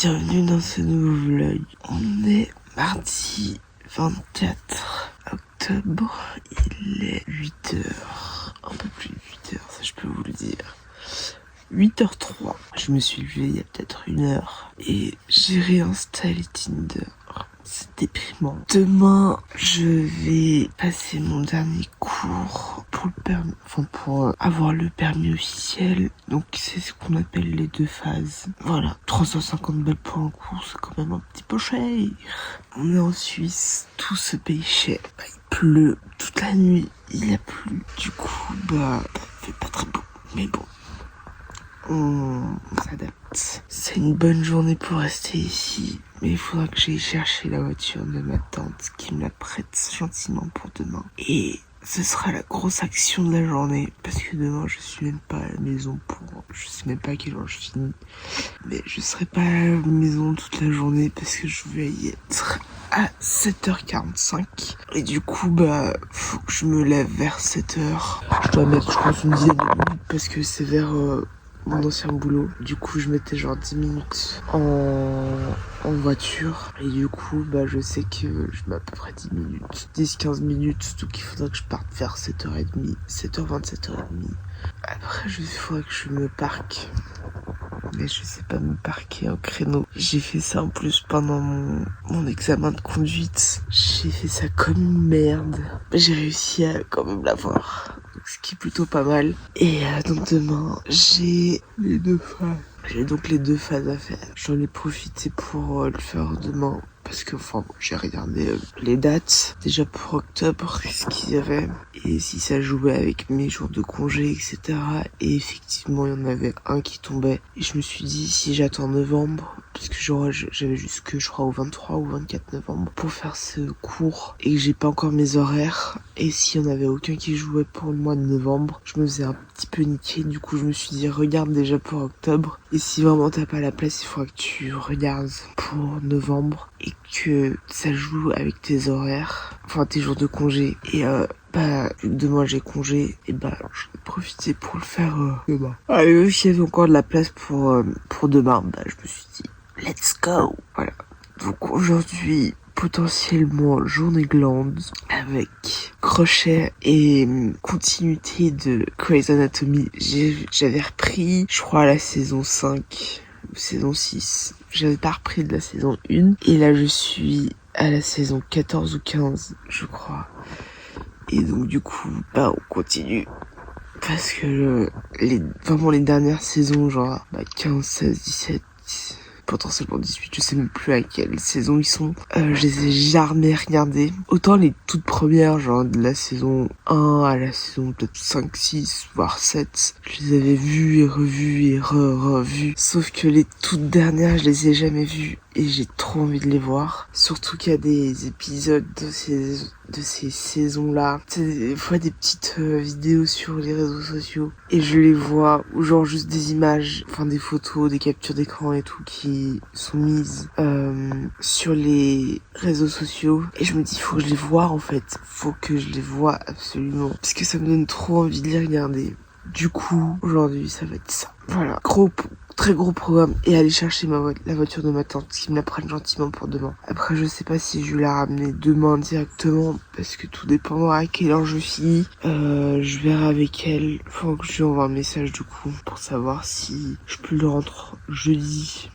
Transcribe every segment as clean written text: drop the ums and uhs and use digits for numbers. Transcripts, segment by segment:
bienvenue dans ce nouveau vlog. On est mardi 24 octobre, il est 8h, un peu plus de 8h, ça je peux vous le dire. 8h03, je me suis levée il y a peut-être une heure et j'ai réinstallé Tinder. C'est déprimant. Demain, je vais passer mon dernier cours pour le permis, pour avoir le permis officiel. Donc c'est ce qu'on appelle les 2 phases. Voilà, 350 balles pour un cours, c'est quand même un petit peu cher. On est en Suisse, tout se paye cher. Il pleut toute la nuit, il a plu. Du coup, il fait pas très beau, mais bon. On s'adapte. C'est une bonne journée pour rester ici, mais il faudra que j'aille chercher la voiture de ma tante qui me la prête gentiment pour demain. Et ce sera la grosse action de la journée, parce que demain je suis même pas à la maison je sais même pas à quelle heure je finis, mais je serai pas à la maison toute la journée parce que je vais y être à 7h45. Et du coup, faut que je me lève vers 7h. Je dois mettre, je pense, une dizaine de minutes parce que c'est vers mon ancien boulot. Du coup, je mettais genre 10 minutes en voiture. Et du coup, je sais que je mets à peu près 10-15 minutes. Donc il faudra que je parte vers 7h30, 7h20, 7h30. Après, il faudrait que je me parque. Mais je sais pas me parquer en créneau. J'ai fait ça en plus pendant mon examen de conduite. J'ai fait ça comme une merde. J'ai réussi à quand même l'avoir. Ce qui est plutôt pas mal. Et donc demain, j'ai les 2 phases. J'ai donc les 2 phases à faire. J'en ai profité pour le faire demain. Parce que, j'ai regardé les dates, déjà pour octobre, ce qu'ils avaient, et si ça jouait avec mes jours de congé, etc. Et effectivement, il y en avait un qui tombait. Et je me suis dit, si j'attends novembre, parce que j'avais jusque, je crois, au 23 ou 24 novembre, pour faire ce cours, et que j'ai pas encore mes horaires, et s'il y en avait aucun qui jouait pour le mois de novembre, je me faisais un petit peu niquer. Du coup, je me suis dit, regarde déjà pour octobre, et si vraiment t'as pas la place, il faudra que tu regardes pour novembre, et que ça joue avec tes horaires, tes jours de congé. Et demain j'ai congé, et je vais profiter pour le faire demain. Et même s'il y avait encore de la place pour demain, je me suis dit let's go. Voilà. Donc aujourd'hui, potentiellement journée glande avec crochet et continuité de Grey's Anatomy. J'avais repris, je crois, la saison 5 ou saison 6. J'avais pas repris de la saison 1. Et là, je suis à la saison 14 ou 15, je crois. Et donc, du coup, on continue. Parce que les dernières saisons, genre 15, 16, 17... potentiellement 18, je sais même plus à quelle saison ils sont. Je les ai jamais regardés. Autant les toutes premières, genre de la saison 1 à la saison peut-être 5, 6, voire 7, je les avais vues et revues et revues. Sauf que les toutes dernières, je les ai jamais vues. Et j'ai trop envie de les voir. Surtout qu'il y a des épisodes de ces saisons-là. C'est des fois des petites vidéos sur les réseaux sociaux. Et je les vois, ou genre juste des images, des photos, des captures d'écran et tout qui sont mises sur les réseaux sociaux. Et je me dis, faut que je les voie en fait. Faut que je les voie absolument. Parce que ça me donne trop envie de les regarder. Du coup, aujourd'hui, ça va être ça. Voilà. Très gros programme, et aller chercher la voiture de ma tante qui me la prenne gentiment pour demain. Après, je sais pas si je vais la ramener demain directement parce que tout dépendra à quelle heure je finis. Je verrai avec elle. Faut que je lui envoie un message du coup pour savoir si je peux le rendre jeudi,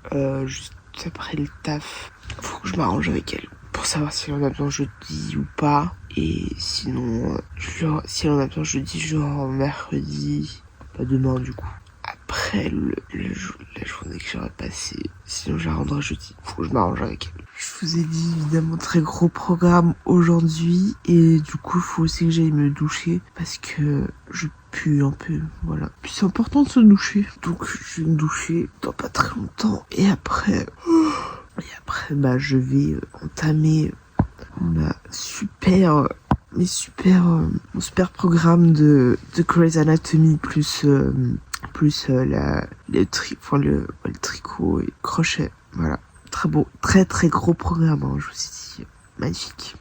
juste après le taf. Faut que je m'arrange avec elle pour savoir si on a besoin jeudi ou pas. Et sinon, si on a besoin jeudi, genre mercredi, pas demain du coup. Après la journée que j'aurais passée, sinon je la rendrai jeudi. Faut que je m'arrange avec elle. Je vous ai dit évidemment très gros programme aujourd'hui, et du coup faut aussi que j'aille me doucher parce que je pue un peu, voilà. Puis c'est important de se doucher, donc je vais me doucher dans pas très longtemps, et après je vais entamer mon super programme de Grey's Anatomy plus le tricot et crochet. Voilà. Très beau, très très gros programme, je vous ai dit. Magnifique.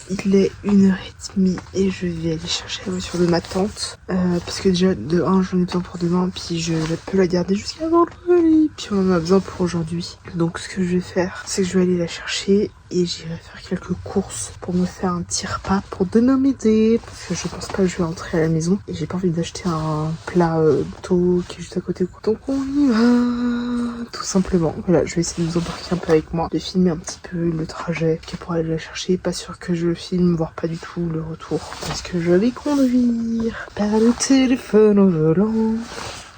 il est 1h30 et je vais aller chercher la voiture de ma tante. Parce que déjà, de 1, j'en ai besoin pour demain, puis je peux la garder jusqu'à vendredi. Puis on en a besoin pour aujourd'hui. Donc ce que je vais faire, c'est que je vais aller la chercher et j'irai faire quelques courses pour me faire un petit repas pour demain midi. Parce que je pense pas que je vais rentrer à la maison et j'ai pas envie d'acheter un plat tôt qui est juste à côté. Donc on y va, tout simplement. Voilà, je vais essayer de vous embarquer un peu avec moi, de filmer un petit peu le trajet qui est pour aller la chercher. Pas sûr que je filme, voire pas du tout le retour, parce que je vais conduire. Pas le téléphone au volant.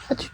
À tout.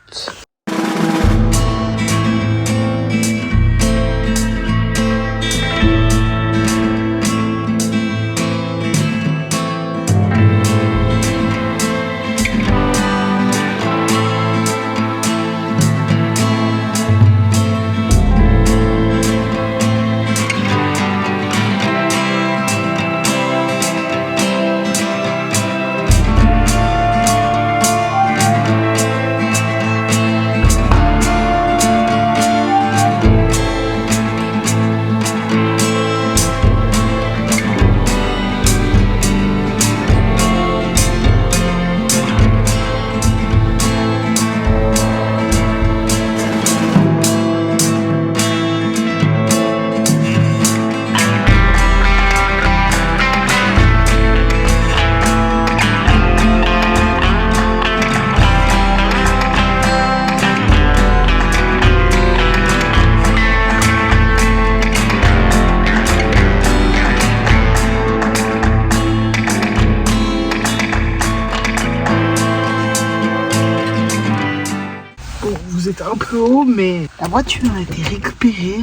Vous êtes un peu haut, mais la voiture a été récupérée.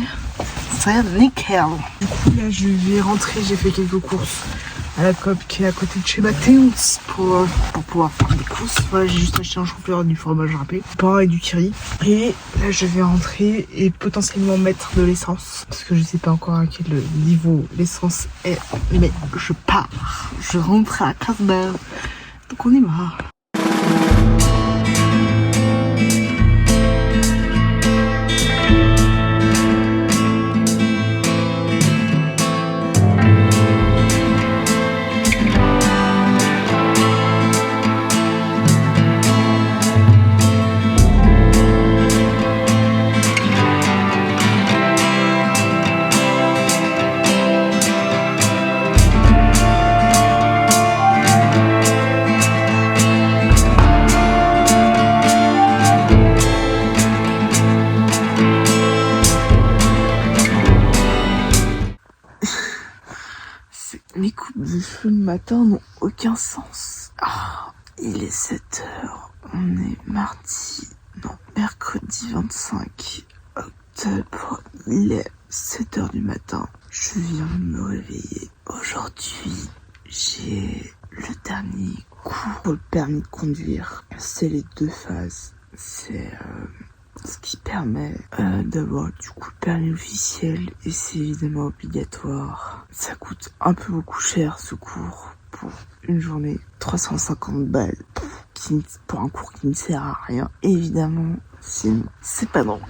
C'est nickel. Du coup, là, je vais rentrer. J'ai fait quelques courses à la COP qui est à côté de chez Mathéus pour pouvoir faire des courses. Voilà, j'ai juste acheté un chou-fleur, du fromage râpé, pain et du curry. Et là, je vais rentrer et potentiellement mettre de l'essence. Parce que je sais pas encore à quel niveau l'essence est. Mais je pars. Je rentre à Casbah. Donc on y va. Mes coupes de cheveux le matin n'ont aucun sens. Il est 7h. On est mercredi 25 octobre. Il est 7h du matin. Je viens de me réveiller. Aujourd'hui, j'ai le dernier cours pour le permis de conduire. C'est les 2 phases. C'est ce qui permet d'avoir du coup le permis officiel et c'est évidemment obligatoire. Ça coûte un peu beaucoup cher ce cours pour une journée, 350 balles pour un cours qui ne sert à rien. Évidemment, c'est pas drôle.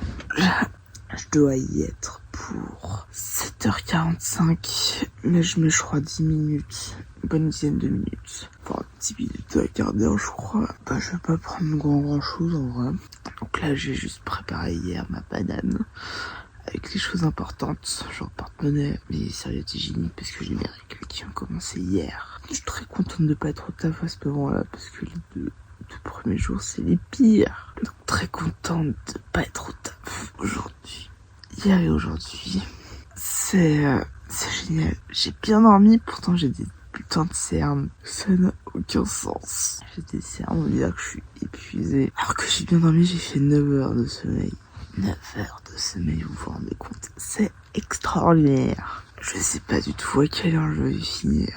Je dois y être pour 7h45, mais je mets je crois 10 minutes, une bonne dizaine de minutes. Enfin 10 minutes, un quart d'heure je crois. Je vais pas prendre grand chose en vrai. Donc là j'ai juste préparé hier ma banane avec les choses importantes, genre porte-monnaie, mes serviettes hygiéniques parce que j'ai mes règles qui ont commencé hier. Je suis très contente de pas être au taf à ce moment-là parce que les deux premiers jours c'est les pires. Donc très contente de pas être au taf aujourd'hui. Hier et aujourd'hui. C'est génial. J'ai bien dormi, pourtant j'ai des putains de cernes. Ça n'a aucun sens. J'ai des cernes, on va dire que je suis épuisée. Alors que j'ai bien dormi, j'ai fait 9 heures de sommeil. 9 heures de sommeil, vous vous rendez compte? C'est extraordinaire. Je sais pas du tout à quelle heure je vais finir.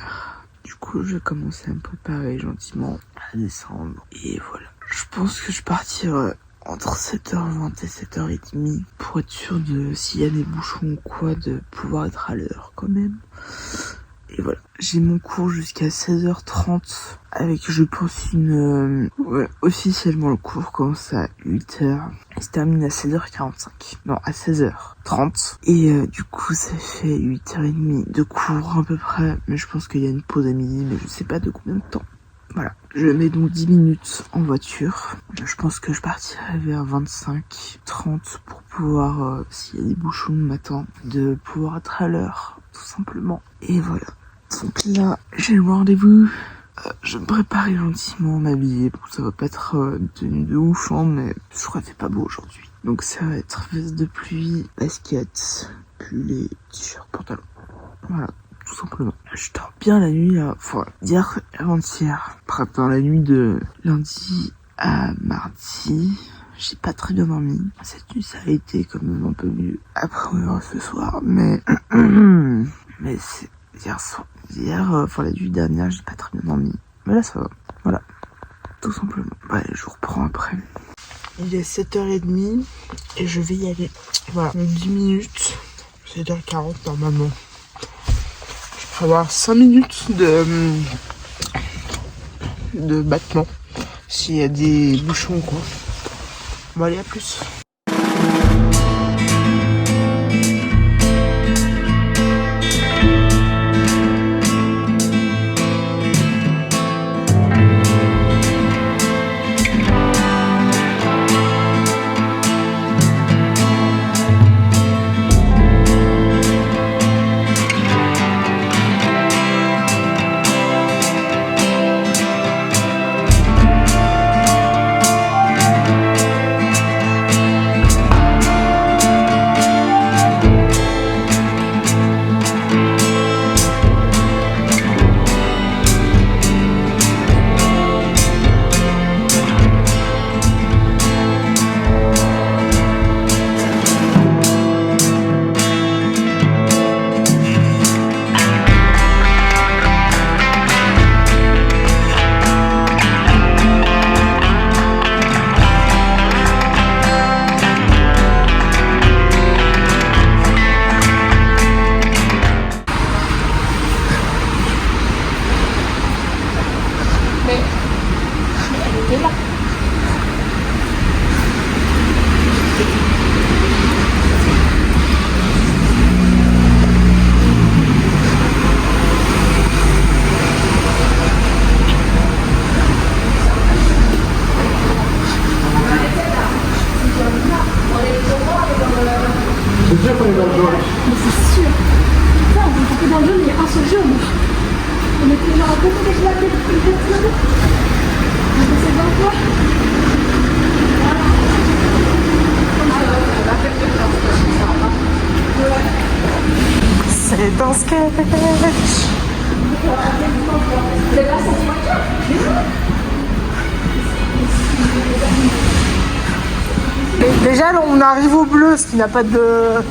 Du coup, je vais commencer à me préparer gentiment à descendre. Et voilà. Je pense que je partirai entre 7h20 et 7h30 pour être sûr de, s'il y a des bouchons ou quoi, de pouvoir être à l'heure quand même. Et voilà, j'ai mon cours jusqu'à 16h30 avec, je pense, ouais, officiellement le cours commence à 8h et se termine à 16h45. Non, à 16h30. Et du coup, ça fait 8h30 de cours à peu près, mais je pense qu'il y a une pause à midi, mais je sais pas de combien de temps. Voilà, je mets donc 10 minutes en voiture. Je pense que je partirai vers 25-30 pour pouvoir, s'il y a des bouchons le matin, de pouvoir être à l'heure, tout simplement. Et voilà. Donc là, j'ai le rendez-vous. Je me prépare gentiment, m'habiller. Bon, ça va pas être une tenue de ouf, hein, mais je crois qu'il fait pas beau aujourd'hui. Donc ça va être veste de pluie, basket, pull et t-shirt, pantalon. Voilà, tout simplement. Je dors bien la nuit, là. Enfin, d'hier, avant-hier. Après, dans la nuit de lundi à mardi, j'ai pas très bien dormi. Cette nuit, ça a été quand même un peu mieux. Après, on verra ce soir, mais... mais c'est... Enfin, la nuit dernière, j'ai pas très bien dormi. Mais là, ça va. Voilà, tout simplement. Bah, allez, je reprends après. Il est 7h30 et je vais y aller. Voilà, 10 minutes. 7h40 normalement. Je vais avoir 5 minutes de battement. S'il y a des bouchons, quoi. Bon, allez, à plus. C'est un sketch. Déjà, là, on arrive au bleu, ce qui n'a pas de...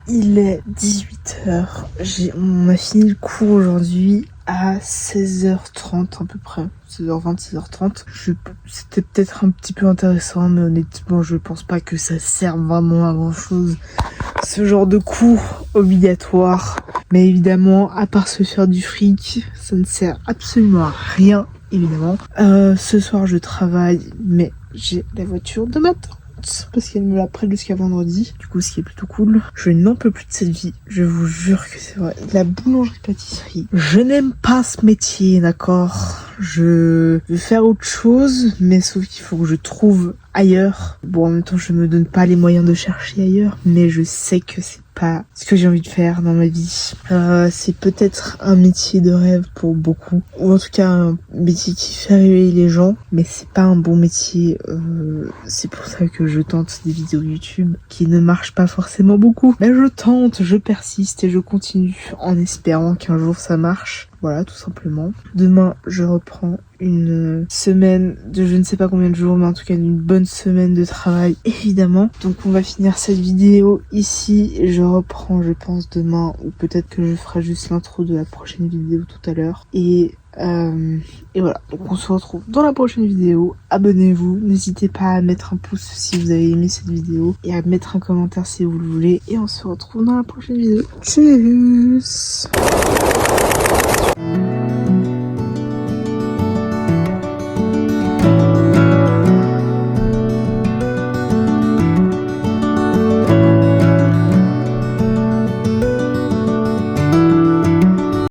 Il est 18h. On a fini le cours aujourd'hui à 16h30 à peu près. 16h20, 16h30. C'était peut-être un petit peu intéressant, mais honnêtement, je pense pas que ça serve vraiment à grand chose. Ce genre de cours obligatoire. Mais évidemment, à part se faire du fric, ça ne sert absolument à rien, évidemment. Ce soir, je travaille, mais j'ai la voiture de ma tante parce qu'elle me l'a prête jusqu'à vendredi. Du coup, ce qui est plutôt cool. Je n'en peux plus de cette vie. Je vous jure que c'est vrai. La boulangerie-pâtisserie. Je n'aime pas ce métier, d'accord? Je veux faire autre chose, mais sauf qu'il faut que je trouve ailleurs. Bon, en même temps, je me donne pas les moyens de chercher ailleurs, mais je sais que c'est pas ce que j'ai envie de faire dans ma vie. C'est peut-être un métier de rêve pour beaucoup, ou en tout cas un métier qui fait réveiller les gens, mais c'est pas un bon métier. C'est pour ça que je tente des vidéos YouTube qui ne marchent pas forcément beaucoup. Mais je tente, je persiste et je continue en espérant qu'un jour ça marche. Voilà, tout simplement. Demain, je reprends une semaine de je ne sais pas combien de jours, mais en tout cas une bonne semaine de travail, évidemment. Donc on va finir cette vidéo ici. Je reprends, je pense, demain, ou peut-être que je ferai juste l'intro de la prochaine vidéo tout à l'heure. Et voilà, donc on se retrouve dans la prochaine vidéo. Abonnez-vous, n'hésitez pas à mettre un pouce si vous avez aimé cette vidéo et à mettre un commentaire si vous le voulez. Et on se retrouve dans la prochaine vidéo. Tchuss!